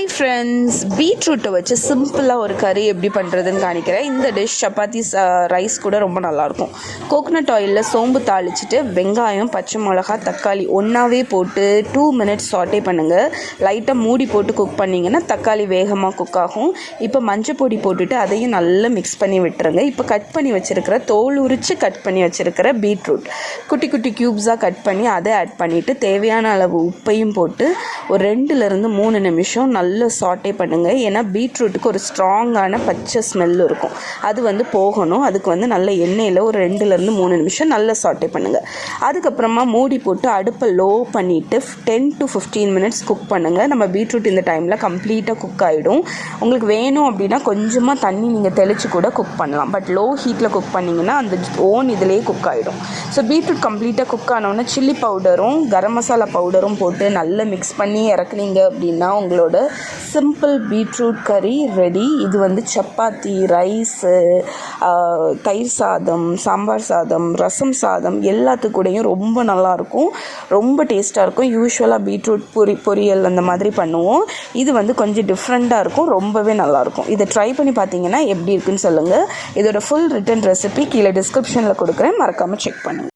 Hi friends, பீட்ரூட்டை வச்சு சிம்பிளாக ஒரு கறி எப்படி பண்ணுறதுன்னு காணிக்கிறேன். இந்த டிஷ் சப்பாத்தி ரைஸ் கூட ரொம்ப நல்லாயிருக்கும். கோகனட் ஆயிலில் சோம்பு தாளிச்சிட்டு வெங்காயம், பச்சை மிளகா, தக்காளி ஒன்றாவே போட்டு 2 minutes சாட்டே பண்ணுங்கள். லைட்டாக மூடி போட்டு குக் பண்ணிங்கன்னா தக்காளி வேகமாக குக் ஆகும். இப்போ மஞ்சள் பொடி போட்டுட்டு அதையும் நல்லா மிக்ஸ் பண்ணி விட்டுருங்க. இப்போ கட் பண்ணி வச்சுருக்கிற தோல் உரித்து கட் பண்ணி வச்சுருக்கிற பீட்ரூட் குட்டி குட்டி க்யூப்ஸாக கட் பண்ணி அதை ஆட் பண்ணிவிட்டு தேவையான அளவு உப்பையும் போட்டு ஒரு 2-3 நிமிஷம் நல்லா சாட்டே பண்ணுங்கள். ஏன்னா பீட்ரூட்டுக்கு ஒரு ஸ்ட்ராங்கான பச்சை ஸ்மெல் இருக்கும், அது போகணும். அதுக்கு நல்ல எண்ணெயில் ஒரு 2-3 நிமிஷம் நல்லா சாட்டே பண்ணுங்கள். அதுக்கப்புறமா மூடி போட்டு அடுப்பை லோ பண்ணிவிட்டு 10 to 15 minutes குக் பண்ணுங்கள். நம்ம பீட்ரூட் இந்த டைமில் கம்ப்ளீட்டாக குக் ஆகிடும். உங்களுக்கு வேணும் அப்படின்னா கொஞ்சமாக தண்ணி நீங்கள் தெளித்து கூட குக் பண்ணலாம். பட் லோ ஹீட்டில் குக் பண்ணிங்கன்னா அந்த ஓன் இதிலே குக் ஆகிடும். ஸோ பீட்ரூட் கம்ப்ளீட்டாக குக் ஆனோடனே சில்லி பவுடரும் கரம் மசாலா பவுடரும் போட்டு நல்லா மிக்ஸ் பண்ணி இறக்குனீங்க அப்படின்னா உங்களோட சிம்பிள் பீட்ரூட் கறி ரெடி. இது சப்பாத்தி, ரைஸு, தயிர் சாதம், சாம்பார் சாதம், ரசம் சாதம் எல்லாத்துக்கூடையும் ரொம்ப நல்லாயிருக்கும், ரொம்ப டேஸ்ட்டாக இருக்கும். யூஸ்வலாக பீட்ரூட் பொரியல் அந்த மாதிரி பண்ணுவோம். இது கொஞ்சம் டிஃப்ரெண்ட்டாக இருக்கும், ரொம்பவே நல்லாயிருக்கும். இதை ட்ரை பண்ணி பார்த்தீங்கன்னா எப்படி இருக்குன்னு சொல்லுங்கள். இதோட ஃபுல் ரிட்டன் ரெசிபி கீழே டிஸ்கிரிப்ஷனில் கொடுக்குறேன், மறக்காமல் செக் பண்ணுங்கள்.